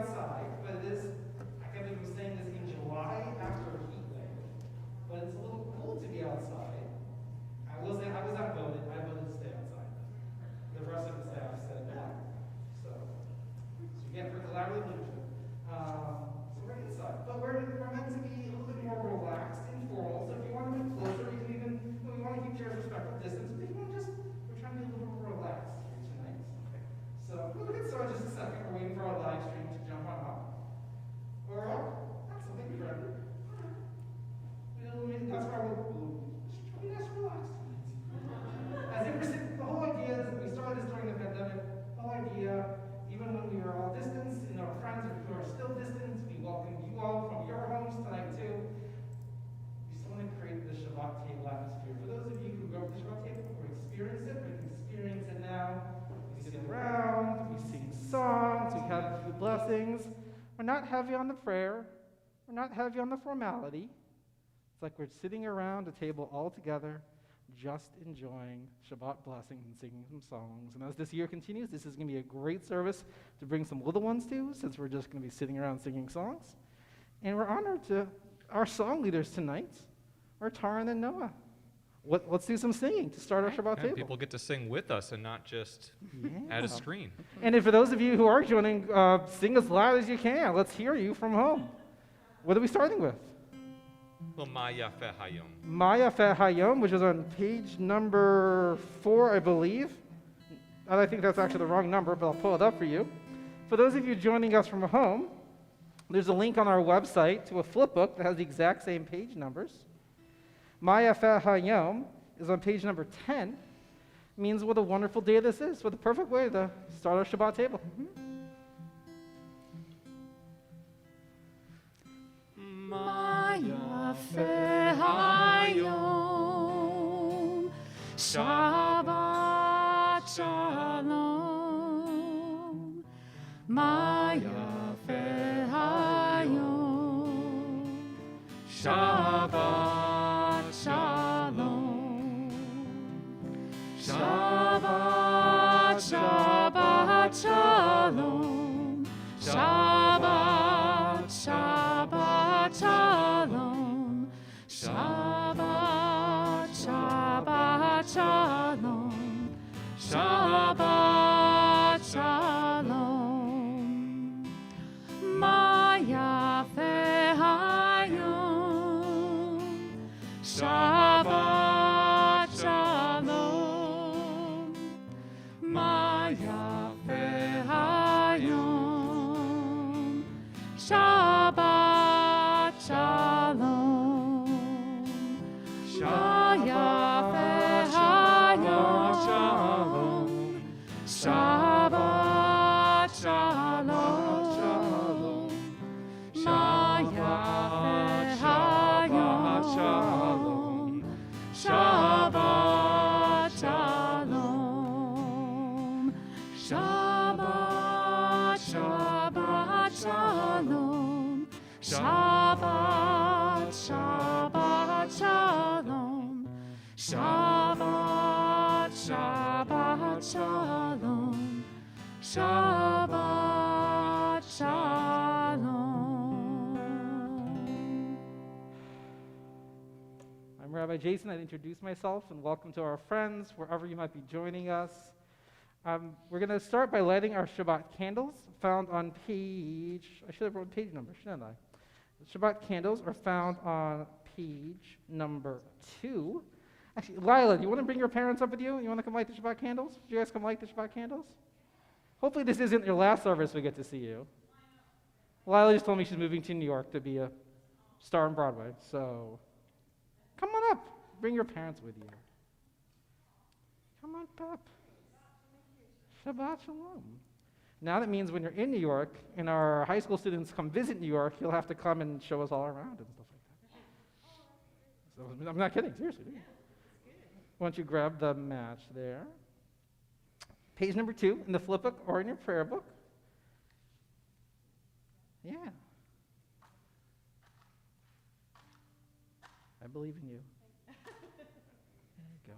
outside, but it is, I can't believe I'm saying this in July after a heat wave, but it's a little cool to be outside. I will say, I was outvoted. I voted to stay outside. The rest of the staff said no. So again, for collaborative leadership. So we're inside, but we're meant to be a little bit more relaxed, informal. So if you want to move closer, we can even, we want to keep chairs respectful distance, but if you want to just, we're trying to be a little more relaxed here tonight. Okay. So we'll get started just a second. We're waiting for our live stream to jump on up. Or up. Excellent. Thank you, Bradley. That's why we'll be nice and relaxed. As if we're sitting, the whole idea is, we started this during the pandemic, the whole idea, even when we were all distanced, and our friends who are still distant, we welcome you all from your homes tonight too. We just want to create the Shabbat table atmosphere. For those of you who grew up with the Shabbat table or experienced it, we can experience it now. We sit around, we sing songs, we have a few blessings. We're not heavy on the prayer, we're not heavy on the formality. It's like we're sitting around a table all together, just enjoying Shabbat blessings and singing some songs. And as this year continues, this is going to be a great service to bring some little ones to, since we're just going to be sitting around singing songs. And we're honored to our song leaders tonight are Taran and Noah. Let's do some singing to start our Shabbat table. People get to sing with us and not just at a screen. And for those of you who are joining, sing as loud as you can. Let's hear you from home. What are we starting with? Maya Fe Hayom. Maya Fe Hayom, which is on page number 4, I believe. And I think that's actually the wrong number, but I'll pull it up for you. For those of you joining us from home, there's a link on our website to a flip book that has the exact same page numbers. Maya Fe Hayom is on page number 10. It means what a wonderful day this is. What a perfect way to start our Shabbat table. Maya Fe Hayom, Shabbat Shalom. Maya Fe Hayom, Shabbat Shalom. Shabbat, Shabbat Shalom. Shabbat, Shabbat Shalom. Shabbat, Shabbat Shalom. Shabbat Shalom. Maya Fe Hayom. Shabbat Shalom. Maya Fe Hayom. Shabbat Shalom. Maya Fe Hayom. Shabbat Shalom. Maya Fe Hayom. Shabbat Shalom. Shabbat, Shabbat Shalom. Shabbat, Shabbat Shalom. Shabbat, Shabbat Shalom. Shabbat Shalom. I'm Rabbi Jason. I'd introduce myself and welcome to our friends, wherever you might be joining us. We're going to start by lighting our Shabbat candles found on page, I should have wrote page number, shouldn't I? The Shabbat candles are found on page number 2. Actually, Lila, do you want to bring your parents up with you? You want to come light the Shabbat candles? Would you guys come light the Shabbat candles? Hopefully this isn't your last service we get to see you. Lila just told me she's moving to New York to be a star on Broadway, so come on up. Bring your parents with you. Come on up. Shabbat Shalom. Now that means when you're in New York and our high school students come visit New York, you'll have to come and show us all around and stuff like that. So, I'm not kidding, seriously. Why don't you grab the match there? Page number 2 in the flip book or in your prayer book. Yeah. I believe in you. There you go.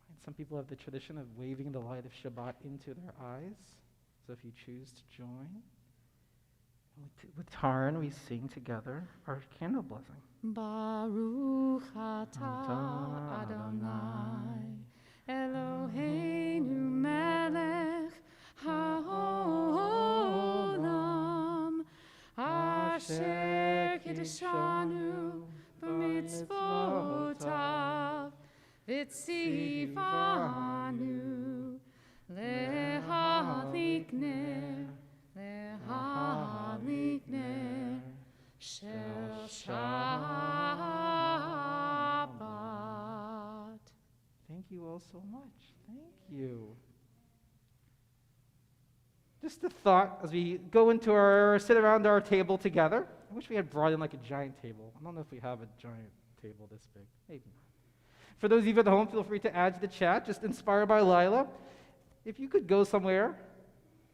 Why Some people have the tradition of waving the light of Shabbat into their eyes. So if you choose to join, with Tarn, we sing together our candle blessing. Baruch atah Adonai Eloheinu melech haolam asher kiddushanu b'mitzvotav v'tzivanu lehadlik ner shel Shabbat. Thank you all so much. Thank you. Just a thought as we go into sit around our table together. I wish we had brought in like a giant table. I don't know if we have a giant table this big. Maybe not. For those of you at home, feel free to add to the chat, just inspired by Lila. If you could go somewhere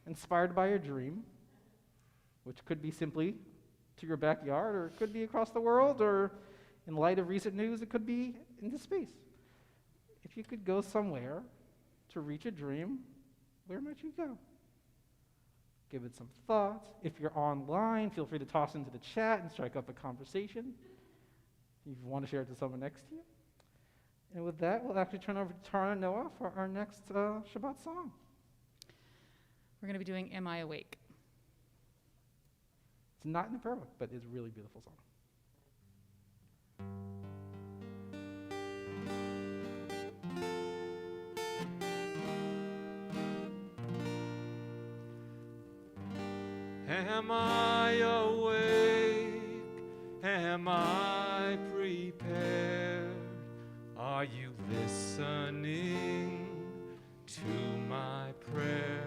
inspired by your dream, which could be simply to your backyard, or it could be across the world, or in light of recent news, it could be into space. If you could go somewhere to reach a dream, where might you go? Give it some thought. If you're online, feel free to toss into the chat and strike up a conversation if you want to share it to someone next to you. And with that, we'll actually turn over to Tara and Noah for our next Shabbat song. We're going to be doing Am I Awake? It's not in the prayer book, but it's a really beautiful song. Am I awake? Am I prepared? Are you listening to my prayer?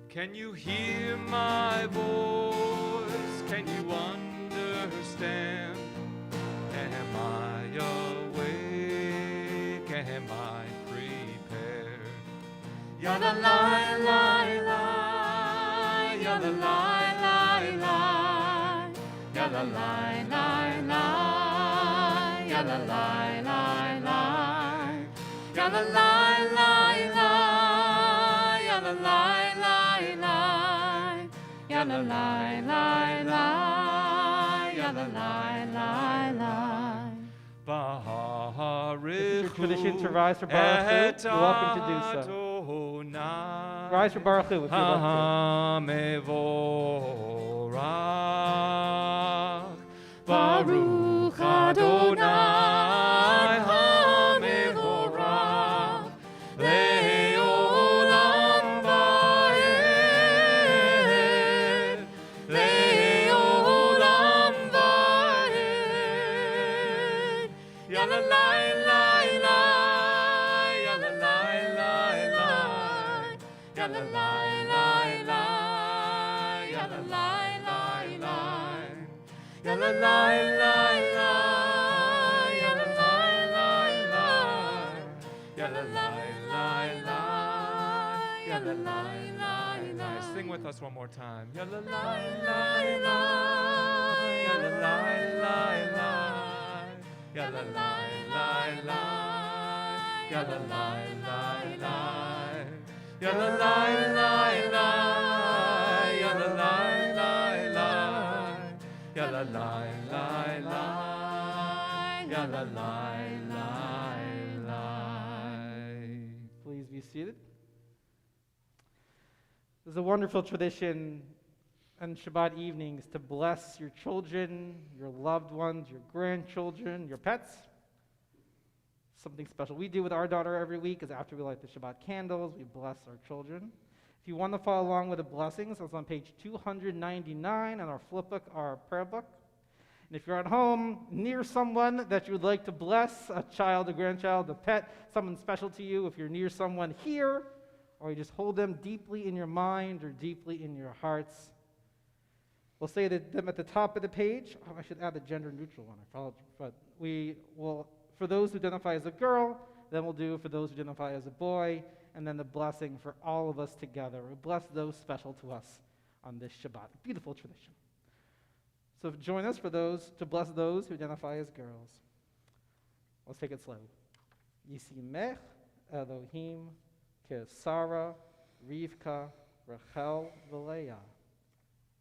Can you hear my voice? Can you understand? Am I awake? Am I prepared? Ya la la la la, ya la la la la, ya la la la la, ya la la la la, ya la la la la, ya la la la la, ya la la la la, ya la la la la. This is your tradition to rise for Baruch Hu. You're welcome to do so. Rise for Baruch Hu if you'd like to. Baruch Adonai HaMevorach Le'olam va'ed Le'olam va'ed Ya la la la la Ya la la la la Ya la la la la Ya la la la la Ya la la la la, ya la la la la, ya la la la la, ya la la la la. Sing with us one more time. Ya la la la la, ya la la la la, ya la la la la, ya la la la la, ya la la la la, ya la la la la. Ya la la la la, ya la la la la. Please be seated. There's a wonderful tradition on Shabbat evenings to bless your children, your loved ones, your grandchildren, your pets. Something special we do with our daughter every week is after we light the Shabbat candles, we bless our children. If you want to follow along with the blessings, it's on page 299 in our flip book, our prayer book. And if you're at home near someone that you would like to bless, a child, a grandchild, a pet, someone special to you, if you're near someone here, or you just hold them deeply in your mind or deeply in your hearts, we'll say them at the top of the page. Oh, I should add the gender neutral one. I apologize. But we will, for those who identify as a girl, then we'll do for those who identify as a boy, and then the blessing for all of us together. We bless those special to us on this Shabbat. Beautiful tradition. So join us for those, to bless those who identify as girls. Let's take it slow. Yisimech Elohim Sarah, Rivka, Rachel, Leah,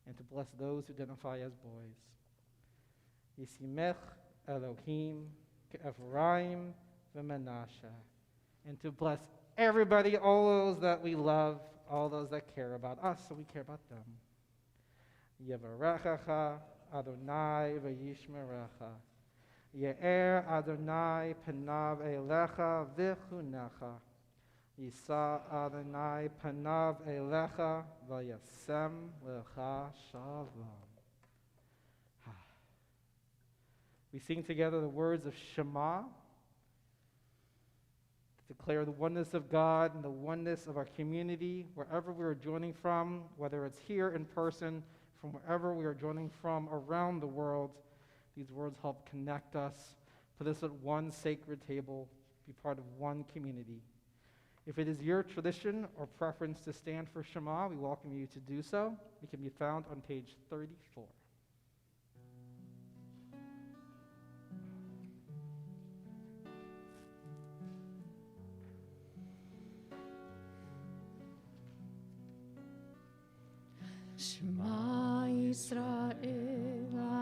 and to bless those who identify as boys. Yisimech Elohim Ephraim v'Menashe, and to bless everybody, all those that we love, all those that care about us, so we care about them. Yevarechecha Adonai v'yishmerecha. Ye'er Adonai panav elecha v'chunecha. Yisa Adonai panav elecha v'yasem lecha shalom. We sing together the words of Shema to declare the oneness of God and the oneness of our community, wherever we are joining from, whether it's here in person, from wherever we are joining from around the world. These words help connect us, put us at one sacred table, be part of one community. If it is your tradition or preference to stand for Shema, we welcome you to do so. It can be found on page 34. Shema Yisrael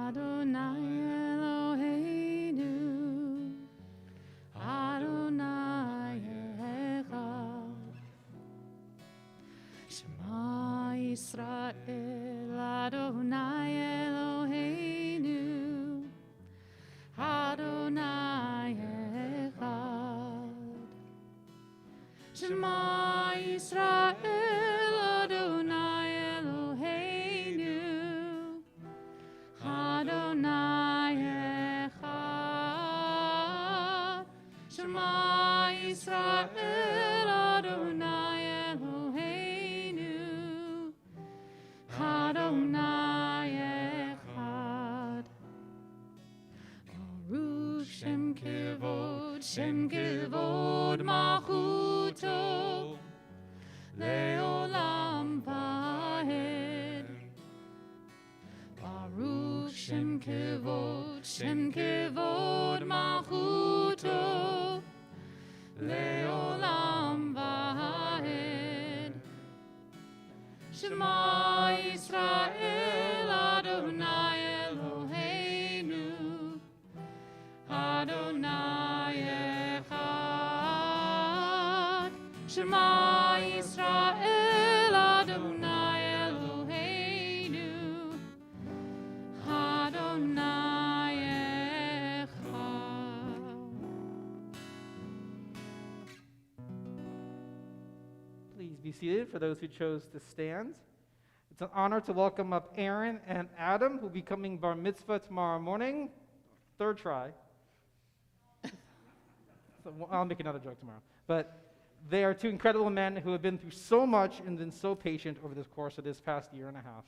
Adonai Eloheinu Adonai Echad. Shema Yisrael Adonai Eloheinu Adonai Echad. Shema Yisrael Adonai Eloheinu Adonai Echad. Shema Yisrael Adonai Eloheinu Adonai Echad. Baruch Shem Kevod Malchuto Leolam Vahed. Baruch Shem Kevod Malchuto Leolam Vahed. Shema Yisrael Adonai Eloheinu Adonai Echad. Shema Yisrael Adonai Eloheinu Adonai Echad. Please be seated for those who chose to stand. It's an honor to welcome up Aaron and Adam, who will be coming bar mitzvah tomorrow morning. Third try. So I'll make another joke tomorrow. But they are two incredible men who have been through so much and been so patient over the course of this past year and a half.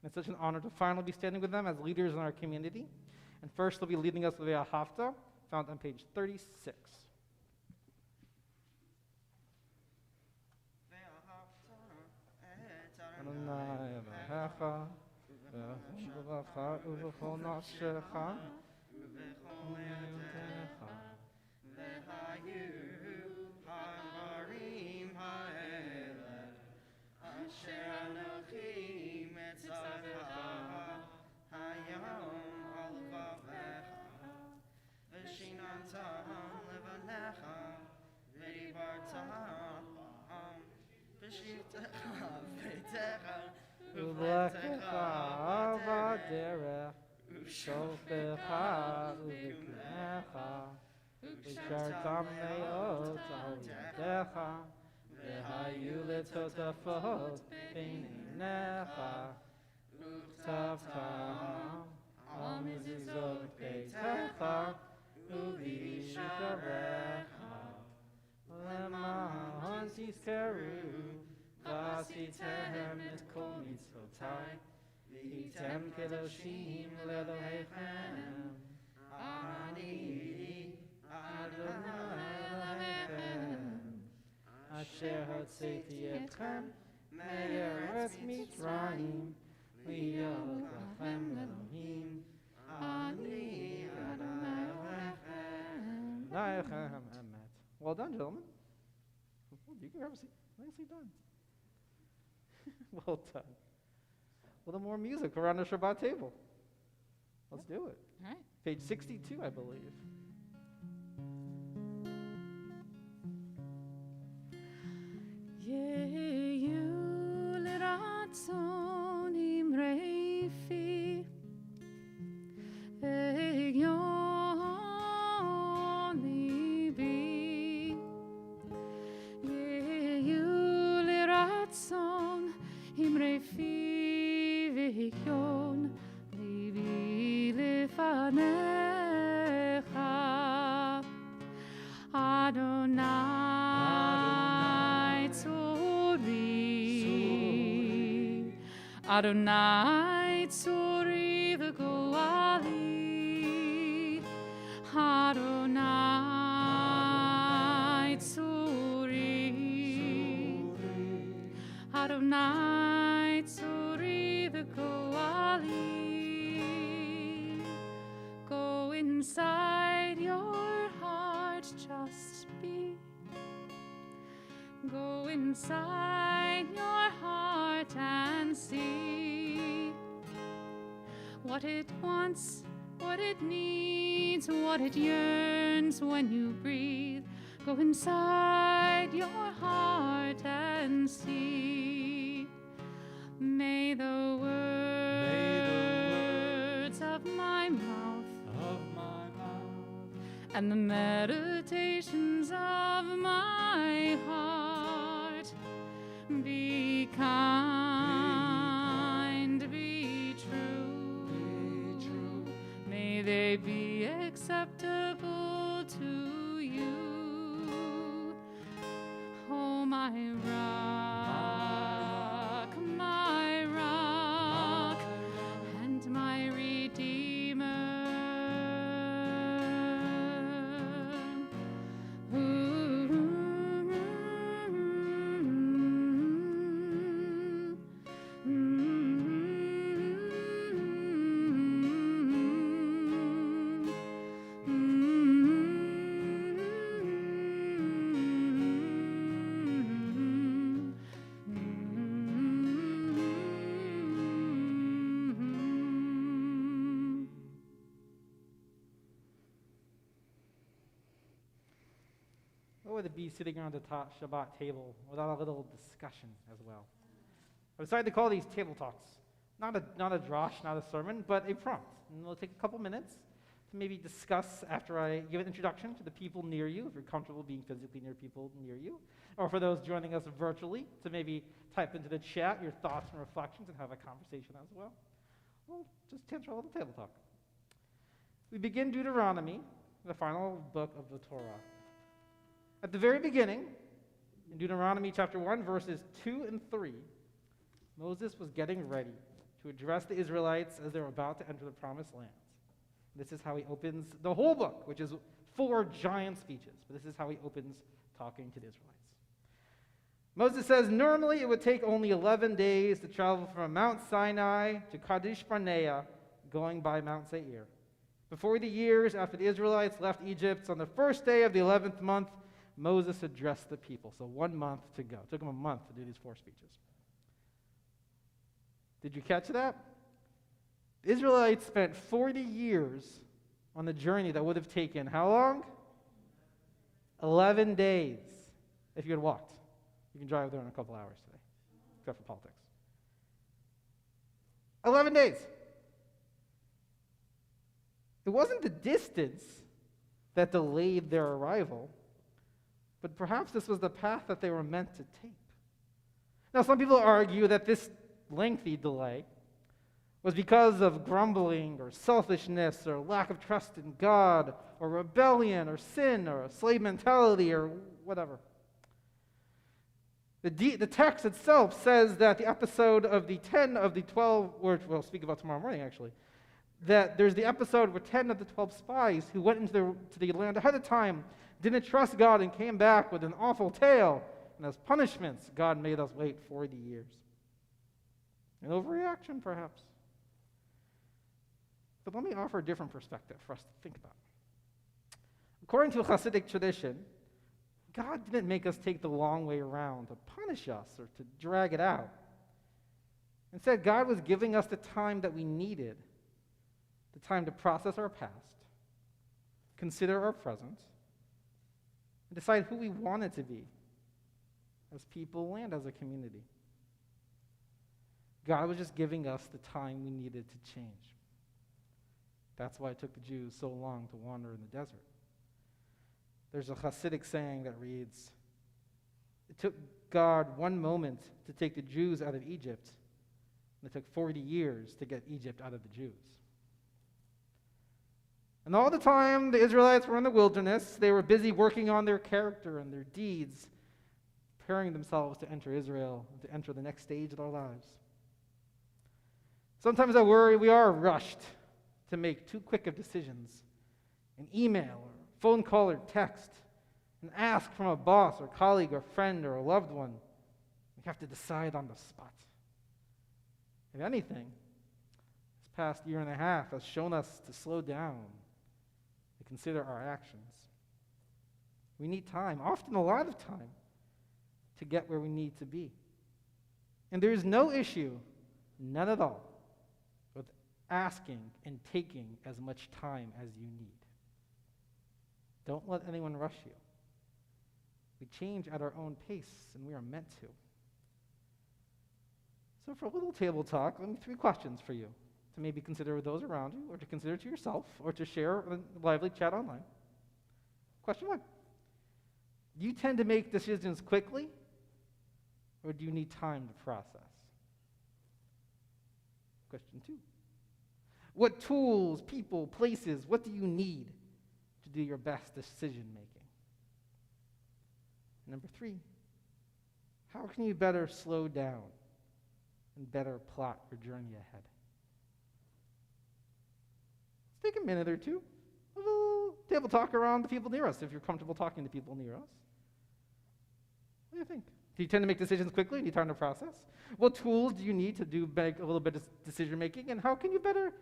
And it's such an honor to finally be standing with them as leaders in our community. And first, they'll be leading us with a hafta, found on page 36. Adonai Elohecha, v'chol uv'chol nafshecha, v'chol me'otecha. Havarim ha'eleh, asher Elohim etzarecha, hayom al vavecha, v'shinantam levanecha, v'dibartam b'shivtecha v'techa Ulecha v'derech, u'shofecha u'v'kunecha, u'shartam me'ot al yadecha, v'hayu letotafot b'neinecha, u'chtavtam al mezuzot beitecha, u'v'yisharecha, למען תזכרו ועשיתם את כל מצוותיי והייתם קדושים לאלוהיכם. אני אדוני אלוהיכם אשר הוצאתי אתכם מארץ מצרים להיות לכם אלוהים. אני אדוני אלוהיכם. Well done, gentlemen. You can grab a seat. Nicely done. Well done. A little more music around the Shabbat table. Let's do it. All right. Page 62, I believe. Yehu liratzon imrei fi v'yon libi. Yehu liratzon imrei fi v'yon libi lefanecha. Adonai tzuri, Adonai tzuri v'goali, Adonai tzuri, Adonai tzuri v'goali. Go inside your heart, just be. Go inside your heart and see what it wants, what it needs, what it yearns when you breathe. Go inside your heart and see. May the words of my mouth and the meditations of my heart be kind, be true. May they be acceptable to you. Oh, my rock, and my redeemer. What would it be sitting around the Shabbat table without a little discussion as well? I decided to call these table talks. Not a drosh, not a sermon, but a prompt. And it'll take a couple minutes to maybe discuss after I give an introduction to the people near you, if you're comfortable being physically near people near you, or for those joining us virtually, to maybe type into the chat your thoughts and reflections and have a conversation as well. Well, just chance for a little table talk. We begin Deuteronomy, the final book of the Torah. At the very beginning, in Deuteronomy chapter 1, verses 2 and 3, Moses was getting ready to address the Israelites as they were about to enter the promised land. This is how he opens the whole book, which is 4 giant speeches, but this is how he opens talking to the Israelites. Moses says, normally it would take only 11 days to travel from Mount Sinai to Kadesh Barnea, going by Mount Seir. For 40 years after the Israelites left Egypt, on the first day of the 11th month, Moses addressed the people. So 1 month to go. It took him a month to do these 4 speeches. Did you catch that? The Israelites spent 40 years on the journey that would have taken how long? 11 days if you had walked. You can drive there in a couple hours today, except for politics. 11 days. It wasn't the distance that delayed their arrival, but perhaps this was the path that they were meant to take. Now, some people argue that this lengthy delay was because of grumbling or selfishness or lack of trust in God or rebellion or sin or a slave mentality or whatever. The text itself says that the episode of the 10 of the 12, which we'll speak about tomorrow morning actually, that there's the episode where 10 of the 12 spies who went into the land ahead of time didn't trust God and came back with an awful tale. And as punishments, God made us wait 40 years. An overreaction, perhaps. But let me offer a different perspective for us to think about. According to a Hasidic tradition, God didn't make us take the long way around to punish us or to drag it out. Instead, God was giving us the time that we needed, the time to process our past, consider our present, and decide who we wanted to be as people and as a community. God was just giving us the time we needed to change. That's why it took the Jews so long to wander in the desert. There's a Hasidic saying that reads, it took God 1 moment to take the Jews out of Egypt, and it took 40 years to get Egypt out of the Jews. And all the time the Israelites were in the wilderness, they were busy working on their character and their deeds, preparing themselves to enter Israel, and to enter the next stage of their lives. Sometimes I worry we are rushed to make too quick of decisions, an email or phone call or text, and ask from a boss or colleague or friend or a loved one. We have to decide on the spot. If anything, this past year and a half has shown us to slow down, to consider our actions. We need time, often a lot of time, to get where we need to be. And there is no issue, none at all, with asking and taking as much time as you need. Don't let anyone rush you. We change at our own pace, and we are meant to. So for a little table talk, let me 3 questions for you to maybe consider with those around you, or to consider to yourself, or to share in a lively chat online. Question 1. Do you tend to make decisions quickly, or do you need time to process? Question 2. What tools, people, places, what do you need to do your best decision making? Number 3, how can you better slow down and better plot your journey ahead? Let's take a minute or two, a little table talk around the people near us, if you're comfortable talking to people near us. What do you think? Do you tend to make decisions quickly? Do you time to process? What tools do you need to do make a little bit of decision making? And how can you better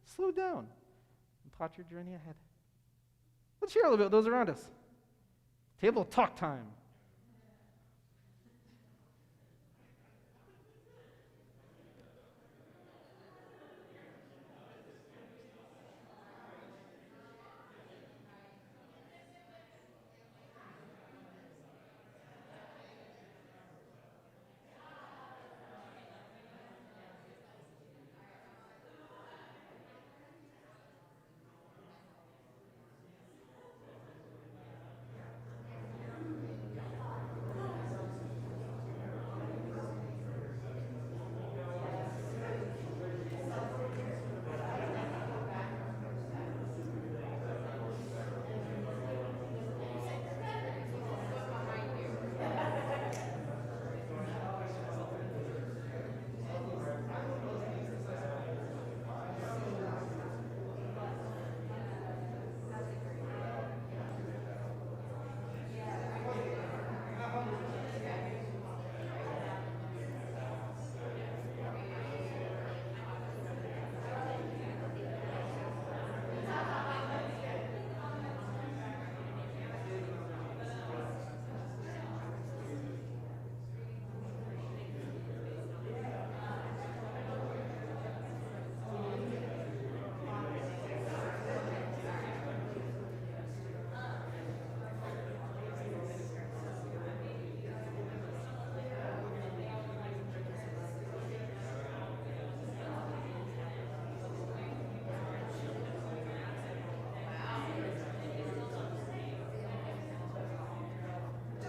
slow down and plot your journey ahead? Let's share a little bit with those around us. Table talk time.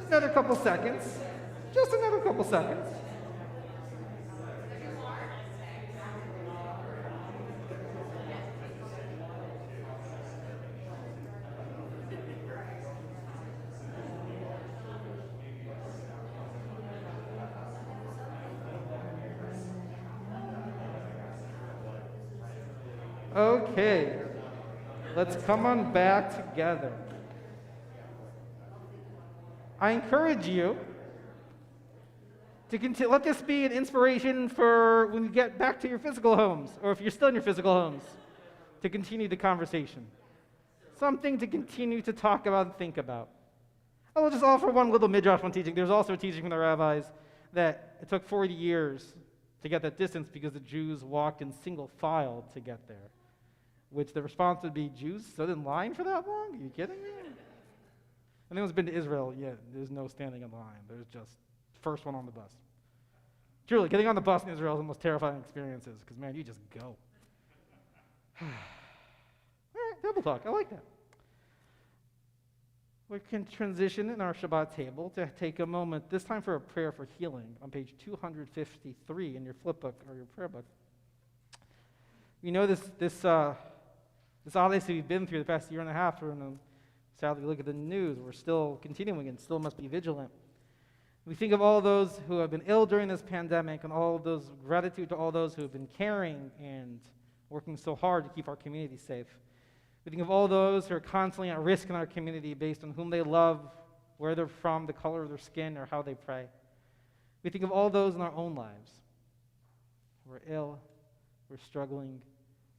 Another couple seconds. Just another couple seconds. Okay, let's come on back together. I encourage you to let this be an inspiration for when you get back to your physical homes, or if you're still in your physical homes, to continue the conversation. Something to continue to talk about and think about. I will just offer one little midrash on teaching. There's also a teaching from the rabbis that it took 40 years to get that distance because the Jews walked in single file to get there. Which the response would be, Jews stood in line for that long? Are you kidding me? Anyone's been to Israel? Yeah, there's no standing in line. There's just first one on the bus. Truly, getting on the bus in Israel is the most terrifying experiences because, man, you just go. All right, table talk. I like that. We can transition in our Shabbat table to take a moment, this time for a prayer for healing on page 253 in your flip book or your prayer book. You know this odyssey we've been through the past year and a half, and sadly we look at the news, we're still continuing and still must be vigilant. We think of all those who have been ill during this pandemic and all those gratitude to all those who have been caring and working so hard to keep our community safe. We think of all those who are constantly at risk in our community based on whom they love, where they're from, the color of their skin, or how they pray. We think of all those in our own lives. We're ill, we're struggling,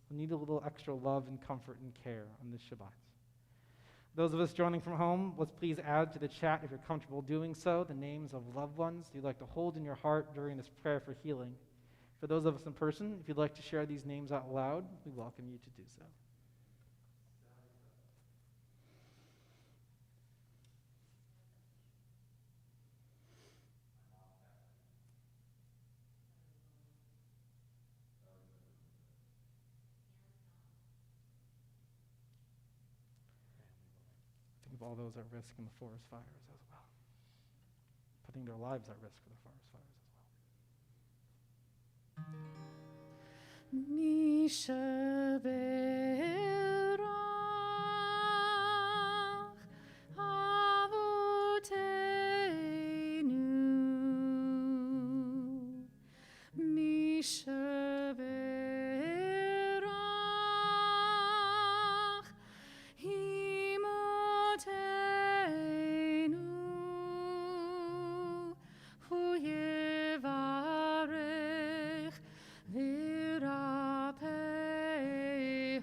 we need a little extra love and comfort and care on this Shabbat. Those of us joining from home, let's please add to the chat, if you're comfortable doing so, the names of loved ones you'd like to hold in your heart during this prayer for healing. For those of us in person, if you'd like to share these names out loud, we welcome you to do so. Think of all those at risk in the forest fires as well. Putting their lives at risk for the forest fires as well. Misha berach avoteinu. Misha berach imoteinu. Hu yevarech virapei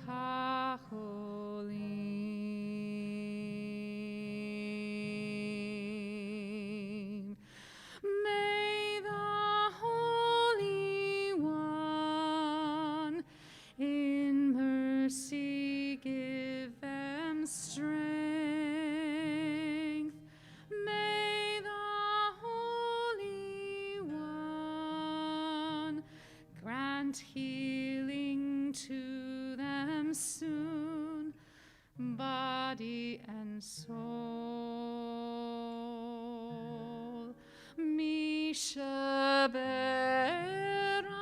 hacholim. May the Holy One in mercy give them strength. May the Holy One grant healing to them soon, body and soul. Misha berach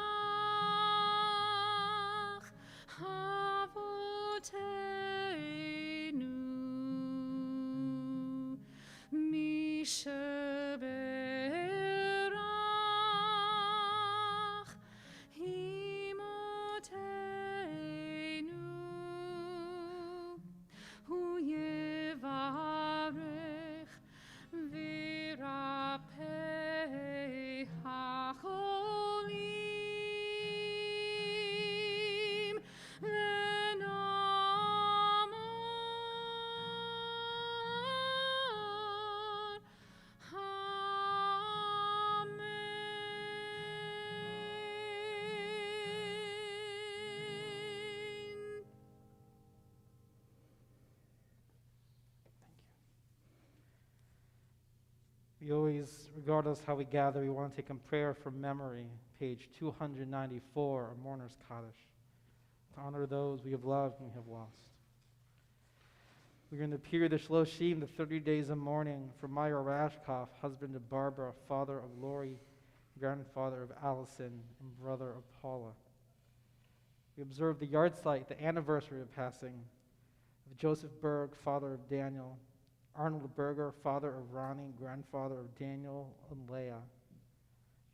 avoteinu. Misha berach imoteinu. Hu yevarech virapei hacholim v'namar. Amen. We always, regardless how we gather, we want to take in prayer from memory, page 294, a mourner's Kaddish, to honor those we have loved and we have lost. We're in the period of Shloshim, the 30 days of mourning, for Meyer Rashkoff, husband of Barbara, father of Lori, grandfather of Allison, and brother of Paula. We observe the yahrzeit, the anniversary of passing of Joseph Berg, father of Daniel, Arnold Berger, father of Ronnie, grandfather of Daniel and Leah,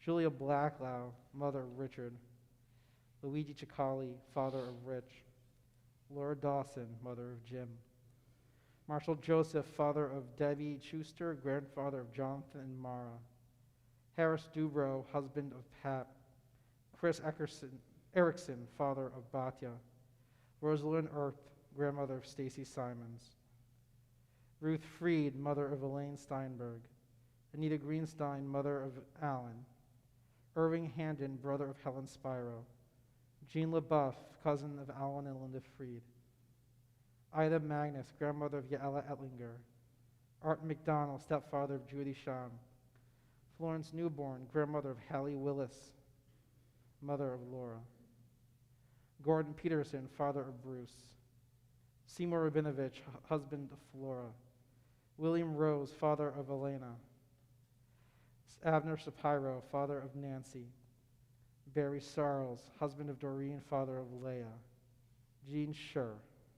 Julia Blacklow, mother of Richard, Luigi Ciccali, father of Rich, Laura Dawson, mother of Jim, Marshall Joseph, father of Debbie Schuster, grandfather of Jonathan and Mara, Harris Dubrow, husband of Pat, Chris Erickson, father of Batya, Rosalind Earth, grandmother of Stacy Simons, Ruth Freed, mother of Elaine Steinberg. Anita Greenstein, mother of Alan. Irving Handon, brother of Helen Spiro. Jean LaBeouf, cousin of Alan and Linda Freed. Ida Magnus, grandmother of Yaela Etlinger. Art McDonald, stepfather of Judy Sham. Florence Newborn, grandmother of Hallie Willis, mother of Laura. Gordon Peterson, father of Bruce. Seymour Rabinovich, husband of Flora. William Rose, father of Elena. Abner Shapiro, father of Nancy. Barry Sarles, husband of Doreen, father of Leah. Jean Scher,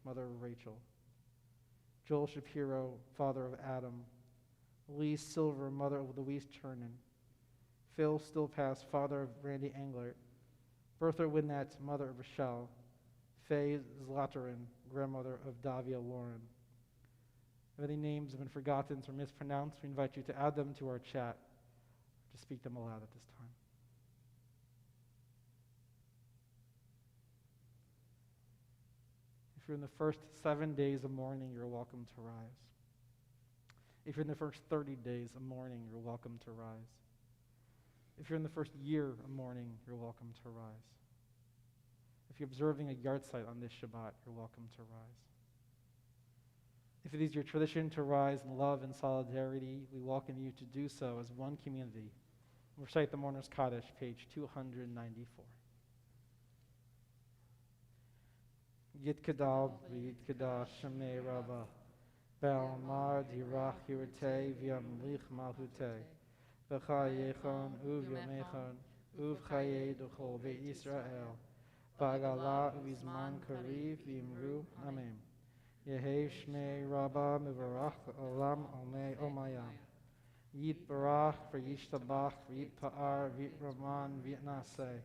mother of Rachel. Joel Shapiro, father of Adam. Lee Silver, mother of Louise Chernin. Phil Stillpass, father of Randy Englert. Bertha Winnett, mother of Rochelle. Faye Zlatterin, grandmother of Davia Lauren. If any names have been forgotten or mispronounced, we invite you to add them to our chat, to speak them aloud at this time. If you're in the first 7 days of mourning, you're welcome to rise. If you're in the first 30 days of mourning, you're welcome to rise. If you're in the first year of mourning, you're welcome to rise. If you're observing a yard site on this Shabbat, you're welcome to rise. If it is your tradition to rise in love and solidarity, we welcome you to do so as one community. Recite the Mourner's Kaddish, page 294. Yit Kadal, Yit Kadash, Shemei Rabbah, Ba'amar, Dirach, Yirtei, V'yamlich Malhutei, V'chayechon, Uv Yomechon, Uv Chaye Duchol, Ve'Yisrael, Ba'gala, Uvizman Kariv, V'imru, Amen. Yehei Shmei Rabbah, Mivarach, Olam, Omei, Omayam. Yit Barach, V'yishtabach, V'yit Pa'ar, V'yit Raman, V'yit Naseh.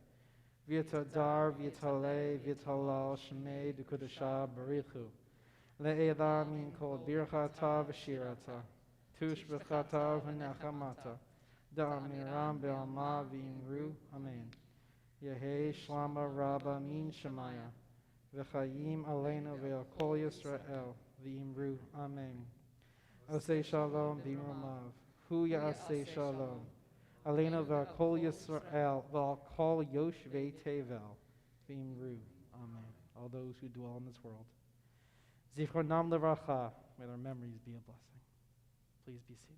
V'yitadar, V'yitalei, V'yitalal, Shmei, Dukudasha, Barichu. Le'elah min kol birchata v'shirata. Tush b'chata v'nechamata. Da'amiram be'alma v'imru. Amen. Yehei shlama rabba min shemaya. V'chayim aleinu ve'al kol Yisrael. V'imru. Amen. Aseh shalom b'imramav. Hu ya'aseh shalom. Aleinu ve'al kol Yisrael. Ve'al kol yoshvei tevel. V'imru. Amen. All those who dwell in this world. Zichronam levracha, may their memories be a blessing. Please be seated.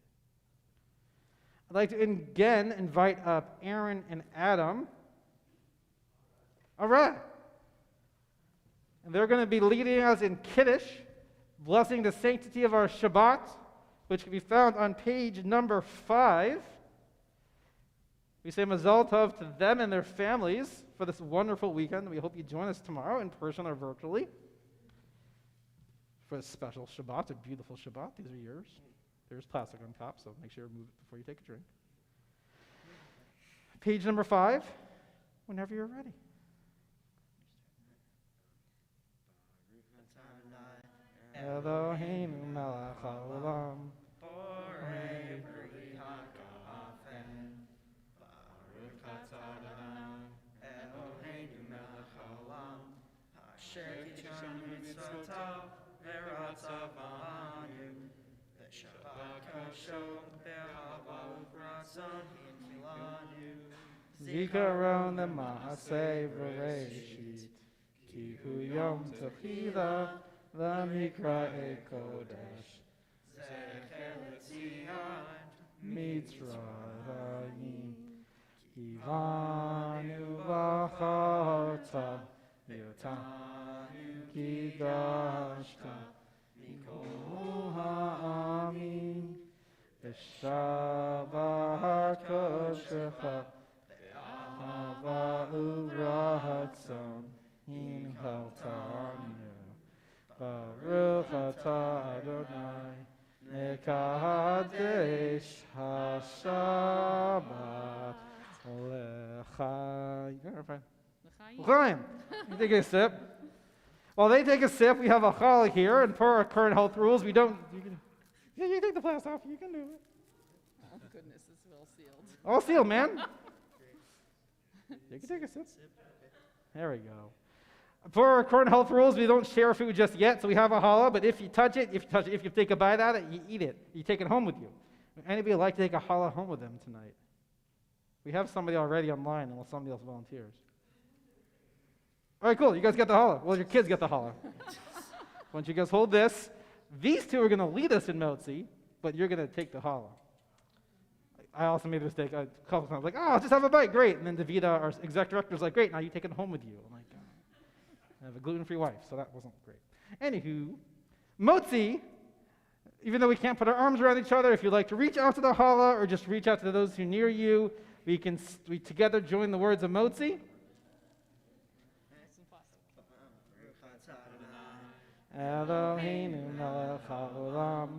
I'd like to again invite up Aaron and Adam. All right. And they're going to be leading us in Kiddush, blessing the sanctity of our Shabbat, which can be found on page number 5. We say Mazal Tov to them and their families for this wonderful weekend. We hope you join us tomorrow in person or virtually for a special Shabbat, a beautiful Shabbat. These are yours. There's plastic on top, so make sure you move it before you take a drink. Page number 5, whenever you're ready. Eloheinu melech haolam, Borei bri ha'gafen, Baruch atah Adonai, Eloheinu melech haolam, Asher kitshanu mitzvotav, Ve'ratzav b'anu, Ve'shabbat kasho, Ve'hava u'ratzon hinkilanu. Zikaron le'ma'aseh v'reishit, ki hu yom techila, v'mikra'e kodesh, Zecher l'tzion, Mitzrayim, kivanu v'charta, v'yotanu kidashta, mikol ha'amin, v'shabbat kodeshecha, ve'ahava u'ratzon, hinchaltanu. Baruch atah Adonai, mekadesh ha-Shabbat lecha. You got it, fine. L'chaim. You take a sip. While they take a sip, we have a challah here, and per our current health rules, we don't. You take the plastic off. You can do it. Oh, goodness, it's well sealed. All sealed, man. You can take a sip. There we go. For our current health rules, we don't share food just yet, so we have a challah, but if you take a bite out of it, you eat it. You take it home with you. Would anybody like to take a challah home with them tonight? We have somebody already online, unless somebody else volunteers. All right, cool. You guys get the challah. Well, your kids get the challah. Once you guys hold this, these two are going to lead us in Motzi, but you're going to take the challah. I also made a mistake a couple times. Like, oh, I'll just have a bite. Great. And then Davida, our exec director, is like, great, now you take it home with you. I'm like, I have a gluten-free wife, so that wasn't great. Anywho, Motzi, even though we can't put our arms around each other, if you'd like to reach out to the challah or just reach out to those who are near you, we together join the words of Motzi. Eloheinu melech haolam,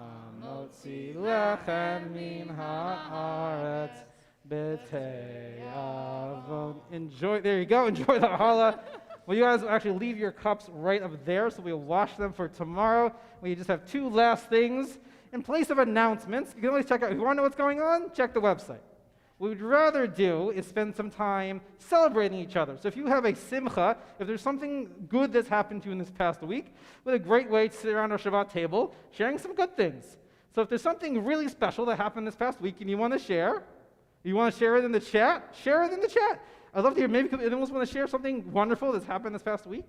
hamotzi lechem min haaretz b'tei avon. Enjoy, there you go, enjoy the challah. Well, you guys actually leave your cups right up there, so we'll wash them for tomorrow. We just have two last things. In place of announcements, you can always check out, if you want to know what's going on, check the website. What we'd rather do is spend some time celebrating each other. So if you have a simcha, if there's something good that's happened to you in this past week, what a great way to sit around our Shabbat table, sharing some good things. So if there's something really special that happened this past week and you want to share it in the chat, share it in the chat. I'd love to hear, maybe anyone else want to share something wonderful that's happened this past week?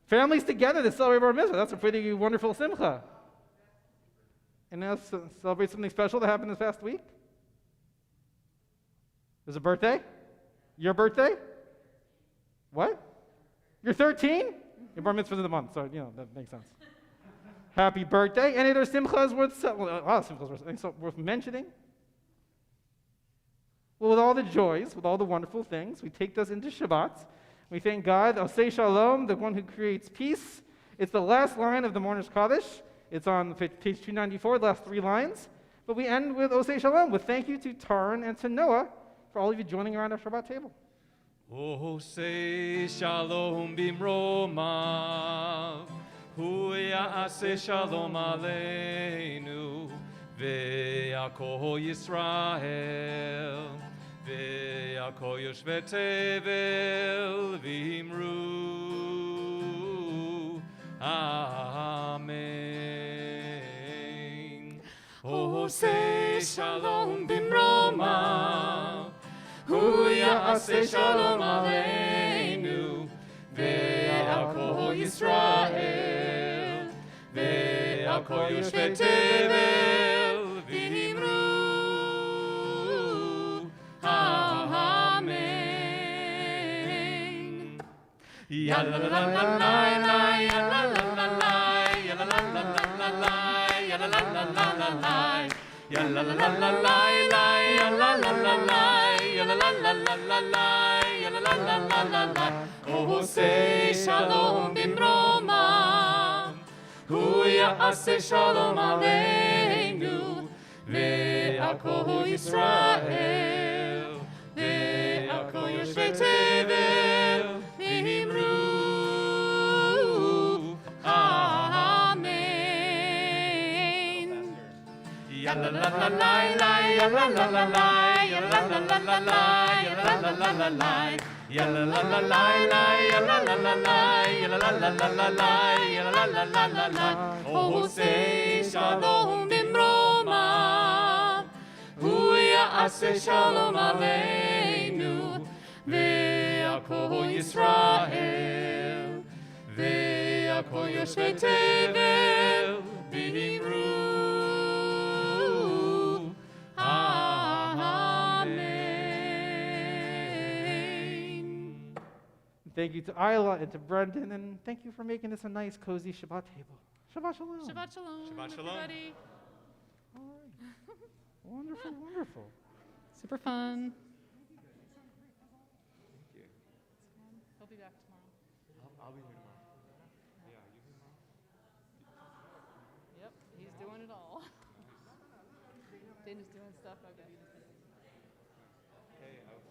Families together to celebrate Bar Mitzvah. That's a pretty wonderful simcha. And now celebrate something special that happened this past week? There's a birthday? Your birthday? What? You're 13? Your Bar Mitzvah's in the month, so, that makes sense. Happy birthday. Any other simchas worth mentioning? Well, with all the joys, with all the wonderful things, we take those into Shabbat. We thank God, Osei Shalom, the one who creates peace. It's the last line of the Mourner's Kaddish. It's on page 294, the last 3 lines. But we end with Osei Shalom, with thank you to Tarn and to Noah for all of you joining around our Shabbat table. Osei Shalom bimromav, hu ya'aseh shalom aleinu, ve'yakol Yisrael. Ve'yakol yoshvei tevel v'imru Amen. Osei shalom bimromav, hu ya'aseh shalom aleinu, ve'yakol Yisrael, ve'yakol yoshvei tevel v'imru Amen. Ya la la la la la ya la la la la ya la la la la la ya la la la la la ya la la la la la ya la la la la ya la la la la la ya la la la la la Osei shalom bimromav, hu ya'aseh shalom aleinu, ve'yakol Yisrael, ve'yakol yoshvei tevel v'imru Amen. Ya la la la la ya la la la la ya la la la la la ya la la la la la ya la la la la ya la la la la ya la la la la la ya la la la la la Osei shalom bimromav, hu ya'aseh shalom aleinu, ve'yakol Yisrael, ve'yakol yoshvei tevel v'imru Amen. Thank you to Isla and to Brendan, and thank you for making this a nice, cozy Shabbat table. Shabbat Shalom. Shabbat shalom, Shabbat shalom. everybody. All right. Wonderful, wonderful. Super fun. He'll be back tomorrow. I'll be here tomorrow. Yeah, you here tomorrow? Yep, he's doing it all. Dana's doing stuff. I've got to do things. Hey, are you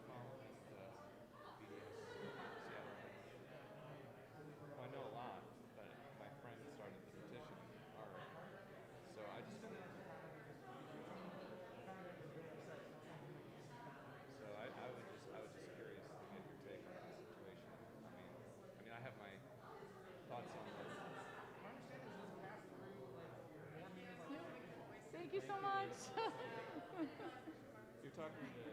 following the BDS Seattle? Well, I know a lot, but my friend started the petition already. So I just Thank you so much. You're talking to.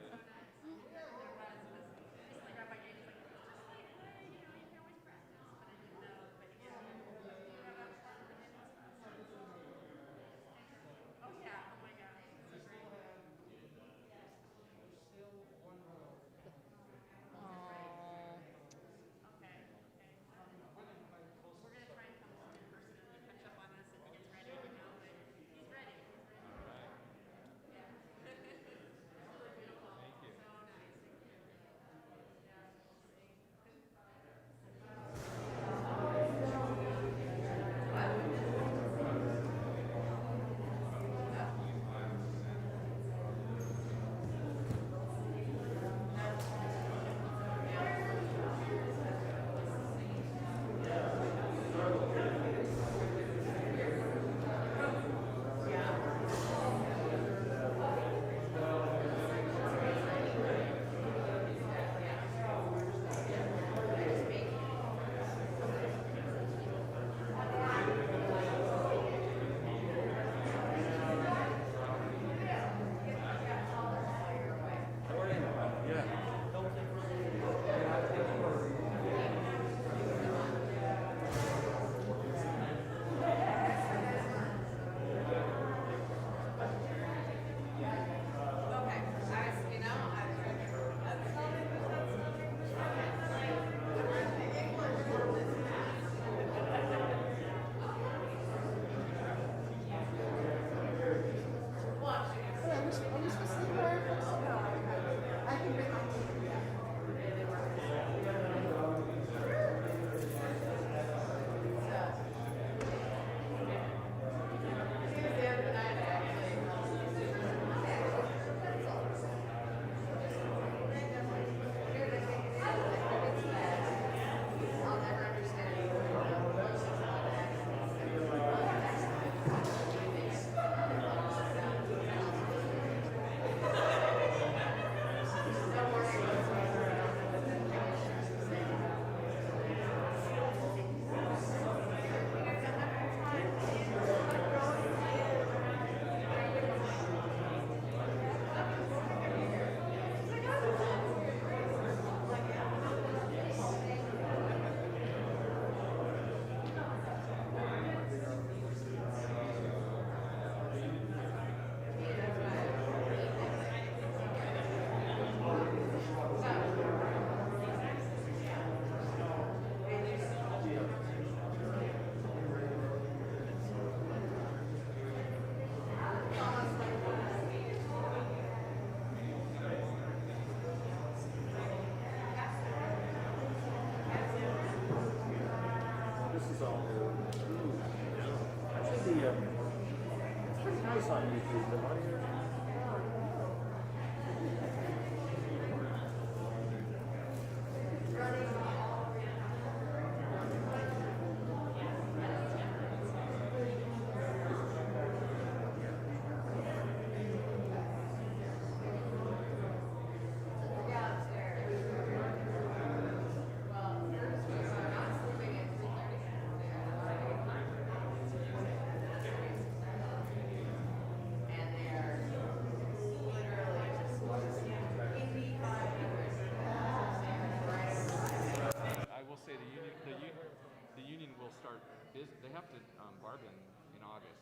I will say the union will start. They have to bargain in August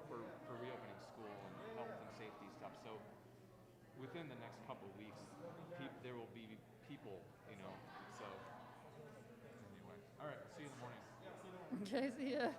for reopening school and health and safety stuff. So within the next couple of weeks, there will be people, you know. So anyway, all right. See you in the morning. Okay, see ya.